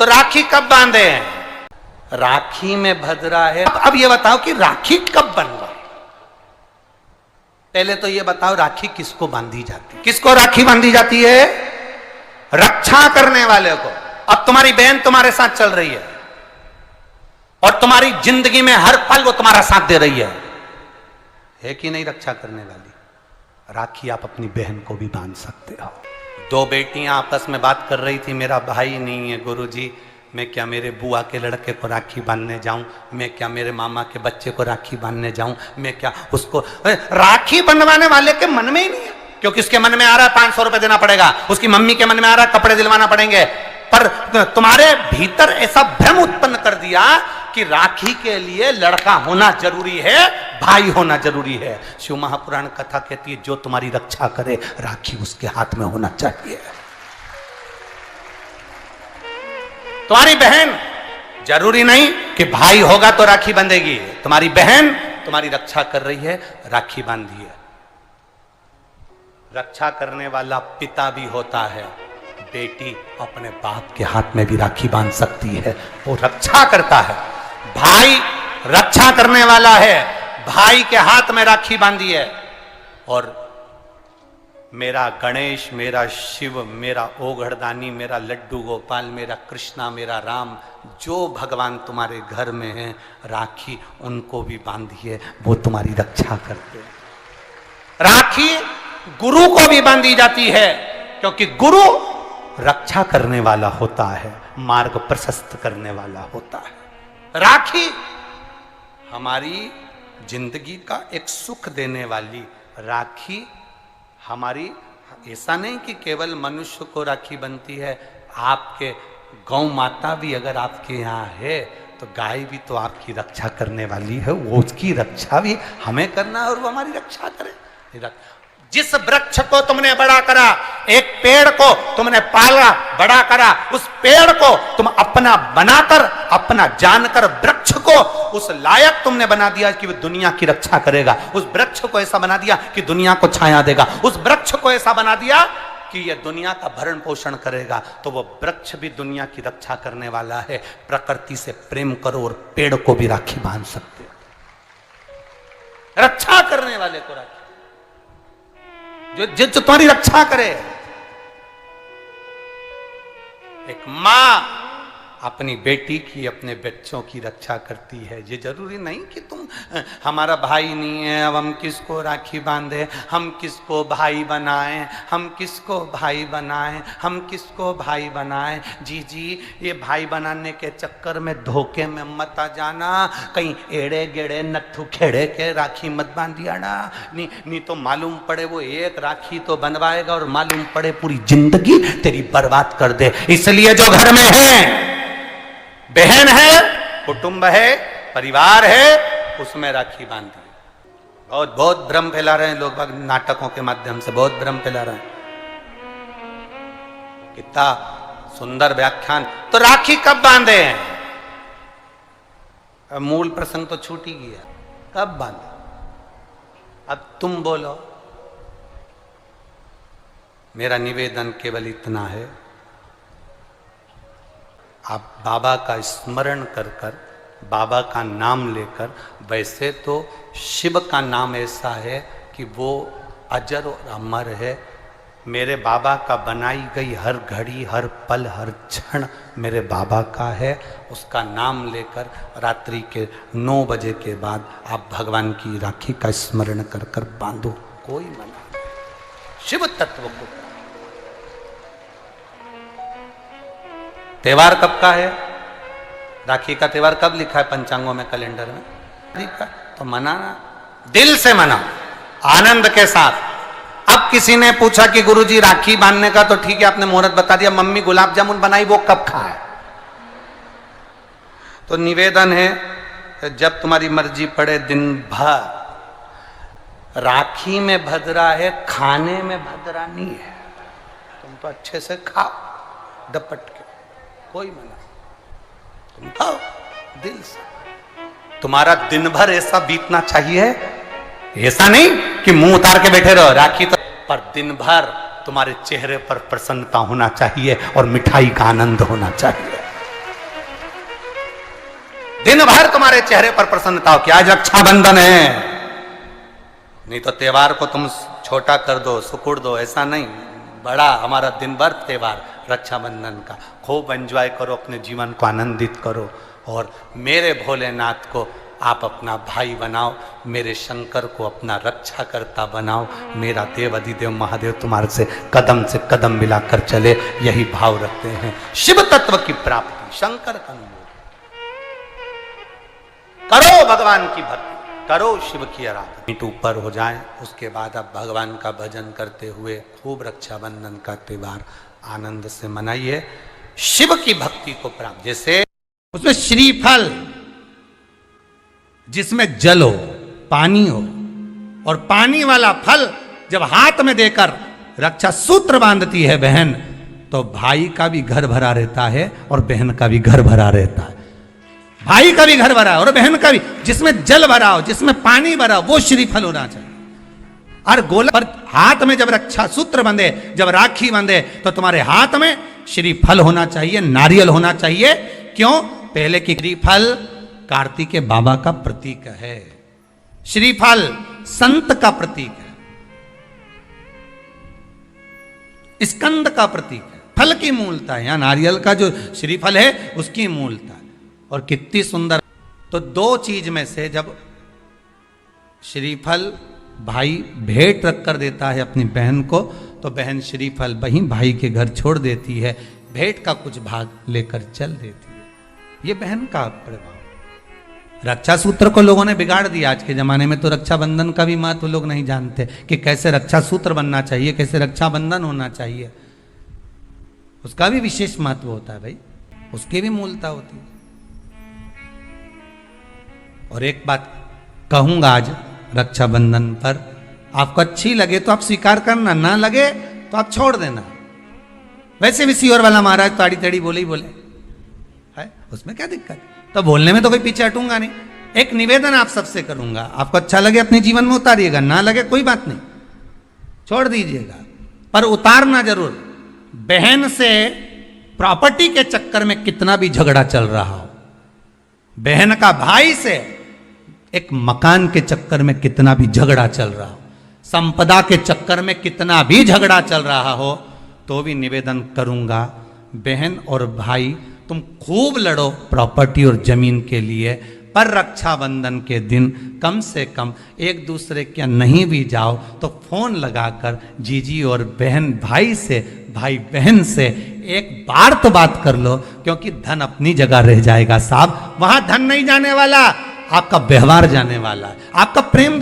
तो राखी कब बांधे? राखी में भद्रा है। अब ये बताओ कि राखी कब बनवा? पहले तो ये बताओ राखी किसको बांधी जाती है? किसको राखी बांधी जाती है? रक्षा करने वाले को। अब तुम्हारी बहन तुम्हारे साथ चल रही है और तुम्हारी जिंदगी में हर पल वो तुम्हारा साथ दे रही है कि नहीं? रक्षा करने वाली राखी आप अपनी बहन को भी बांध सकते हो। दो बेटियां आपस में बात कर रही थी, मेरा भाई नहीं है गुरुजी, मैं क्या मेरे बुआ के लड़के को राखी बांधने जाऊं? मैं क्या मेरे मामा के बच्चे को राखी बांधने जाऊं? मैं क्या उसको? राखी बंधवाने वाले के मन में ही नहीं है, क्योंकि उसके मन में आ रहा है 500 रुपए देना पड़ेगा, उसकी मम्मी के मन में आ रहा है कपड़े दिलवाना पड़ेंगे। पर तुम्हारे भीतर ऐसा भ्रम उत्पन्न कर दिया कि राखी के लिए लड़का होना जरूरी है, भाई होना जरूरी है। शिव महापुराण कथा कहती है जो तुम्हारी रक्षा करे राखी उसके हाथ में होना चाहिए। तुम्हारी बहन जरूरी नहीं कि भाई होगा तो राखी बंधेगी। तुम्हारी बहन तुम्हारी रक्षा कर रही है, राखी बांधिए। रक्षा करने वाला पिता भी होता है। बेटी अपने बाप के हाथ में भी राखी बांध सकती है, वो रक्षा करता है। भाई रक्षा करने वाला है, भाई के हाथ में राखी बांधी है। और मेरा गणेश, मेरा शिव, मेरा ओघड़दानी, मेरा लड्डू गोपाल, मेरा कृष्णा, मेरा राम, जो भगवान तुम्हारे घर में है, राखी उनको भी बांधिए, वो तुम्हारी रक्षा करते हैं। राखी गुरु को भी बांधी जाती है, क्योंकि गुरु रक्षा करने वाला होता है, मार्ग प्रशस्त करने वाला होता है। राखी हमारी जिंदगी का एक सुख देने वाली, राखी हमारी, ऐसा नहीं कि केवल मनुष्य को राखी बनती है, आपके गौ माता भी अगर आपके यहाँ है तो गाय भी तो आपकी रक्षा करने वाली है, वो उसकी रक्षा भी हमें करना है और वो हमारी रक्षा करे। जिस वृक्ष को तुमने बड़ा करा, एक पेड़ को तुमने पाला बड़ा करा, उस पेड़ को तुम अपना बनाकर, अपना जानकर वृक्ष को उस लायक तुमने बना दिया कि वो दुनिया की रक्षा करेगा। उस वृक्ष को ऐसा बना दिया कि दुनिया को छाया देगा। उस वृक्ष को ऐसा बना दिया कि यह दुनिया का भरण पोषण करेगा। तो वो वृक्ष भी दुनिया की रक्षा करने वाला है। प्रकृति से प्रेम करो और पेड़ को भी राखी बांध सकते हो। रक्षा करने वाले को राखी, जो तुम्हारी रक्षा करे। एक मां अपनी बेटी की, अपने बच्चों की रक्षा करती है। ये जरूरी नहीं कि तुम, हमारा भाई नहीं है अब हम किसको राखी बांधे, हम किसको भाई बनाएं, हम किसको भाई बनाएं, हम किसको भाई बनाएं। जी ये भाई बनाने के चक्कर में धोखे में मत आ जाना, कहीं एड़े गेड़े नट्ठू खेड़े के राखी मत बांधिया ना। नहीं तो मालूम पड़े वो एक राखी तो बनवाएगा और मालूम पड़े पूरी जिंदगी तेरी बर्बाद कर दे। इसलिए जो घर में है, बहन है, कुटुंब है, परिवार है, उसमें राखी बांधी। बहुत भ्रम फैला रहे हैं लोग, नाटकों के माध्यम से बहुत भ्रम फैला रहे हैं। कितना सुंदर व्याख्यान। तो राखी कब बांधे हैं? मूल प्रसंग तो छूट ही गया, कब बांधे? अब तुम बोलो। मेरा निवेदन केवल इतना है, आप बाबा का स्मरण कर कर, बाबा का नाम लेकर, वैसे तो शिव का नाम ऐसा है कि वो अजर और अमर है। मेरे बाबा का बनाई गई हर घड़ी, हर पल, हर क्षण मेरे बाबा का है। उसका नाम लेकर रात्रि के 9 बजे के बाद आप भगवान की राखी का स्मरण कर कर बांधो, कोई मना नहीं। शिव तत्व को। त्योहार कब का है? राखी का त्योहार कब लिखा है पंचांगों में, कैलेंडर में? लिखा तो मनाना, दिल से मना, आनंद के साथ। अब किसी ने पूछा कि गुरुजी राखी बांधने का तो ठीक है, आपने मुहूर्त बता दिया, मम्मी गुलाब जामुन बनाई, वो कब खाए? तो निवेदन है, जब तुम्हारी मर्जी पड़े दिन भर। राखी में भद्रा है, खाने में भद्रा नहीं है। तुम तो अच्छे से खाओ दपट के, कोई मना, तुम खाओ दिल से। तुम्हारा दिन भर ऐसा बीतना चाहिए, ऐसा नहीं कि मुंह उतार के बैठे रहो राखी तो, पर दिन भर तुम्हारे चेहरे पर प्रसन्नता होना चाहिए और मिठाई का आनंद होना चाहिए। दिन भर तुम्हारे चेहरे पर प्रसन्नता हो कि आज रक्षाबंधन है। नहीं तो त्योहार को तुम छोटा कर दो, सुकुड़ दो, ऐसा नहीं। बड़ा हमारा दिन भर त्योहार रक्षाबंधन का, खूब एंजॉय करो, अपने जीवन को आनंदित करो। और मेरे भोलेनाथ को आप अपना भाई बनाओ, मेरे शंकर को अपना रक्षा करता बनाओ। मेरा देव अधिदेव महादेव तुम्हारे से कदम मिलाकर चले, यही भाव रखते हैं। शिव तत्व की प्राप्ति, शंकर का अनुभव करो, भगवान की भक्ति करो, शिव की आराधना। मीट ऊपर हो जाए, उसके बाद आप भगवान का भजन करते हुए खूब रक्षाबंधन का त्योहार आनंद से मनाइए। शिव की भक्ति को प्राप्त, जैसे उसमें श्रीफल, जिसमें जल हो, पानी हो, और पानी वाला फल जब हाथ में देकर रक्षा सूत्र बांधती है बहन, तो भाई का भी घर भरा रहता है और बहन का भी घर भरा रहता है। भाई का भी घर भरा और बहन का भी। जिसमें जल भरा हो, जिसमें पानी भरा हो, वो श्रीफल होना चाहिए। और गोला पर हाथ में जब रक्षा सूत्र बंधे, जब राखी बंधे, तो तुम्हारे हाथ में श्रीफल होना चाहिए, नारियल होना चाहिए। क्यों? पहले की श्रीफल कार्तिक बाबा का प्रतीक है, श्रीफल संत का प्रतीक है, स्कंद का प्रतीक है। फल की मूलता है, यहां नारियल का जो श्रीफल है उसकी मूलता है। और कितनी सुंदर। तो दो चीज में से जब श्रीफल भाई भेंट रख कर देता है अपनी बहन को, तो बहन श्रीफल वहीं भाई के घर छोड़ देती है, भेंट का कुछ भाग लेकर चल देती है। ये बहन का प्रभाव। रक्षा सूत्र को लोगों ने बिगाड़ दिया। आज के जमाने में तो रक्षाबंधन का भी महत्व लोग नहीं जानते कि कैसे रक्षा सूत्र बनना चाहिए, कैसे रक्षाबंधन होना चाहिए। उसका भी विशेष महत्व होता है भाई, उसकी भी मूलता होती है। और एक बात कहूंगा आज रक्षाबंधन पर, आपको अच्छी लगे तो आप स्वीकार करना, ना लगे तो आप छोड़ देना। वैसे भी सीहोर वाला महाराज ताड़ी तड़ी बोले ही बोले है, उसमें क्या दिक्कत? तो बोलने में तो कोई पीछे हटूंगा नहीं। एक निवेदन आप सबसे करूंगा, आपको अच्छा लगे अपने जीवन में उतारिएगा, ना लगे कोई बात नहीं, छोड़ दीजिएगा, पर उतारना जरूर। बहन से प्रॉपर्टी के चक्कर में कितना भी झगड़ा चल रहा हो, बहन का भाई से एक मकान के चक्कर में कितना भी झगड़ा चल रहा हो, संपदा के चक्कर में कितना भी झगड़ा चल रहा हो, तो भी निवेदन करूंगा, बहन और भाई तुम खूब लड़ो प्रॉपर्टी और जमीन के लिए, पर रक्षाबंधन के दिन कम से कम एक दूसरे के नहीं भी जाओ तो फोन लगाकर जीजी और बहन भाई से, भाई बहन से एक बार तो बात कर लो। क्योंकि धन अपनी जगह रह जाएगा साहब, वहां धन नहीं जाने वाला, आपका व्यवहार जाने वाला है, आपका प्रेम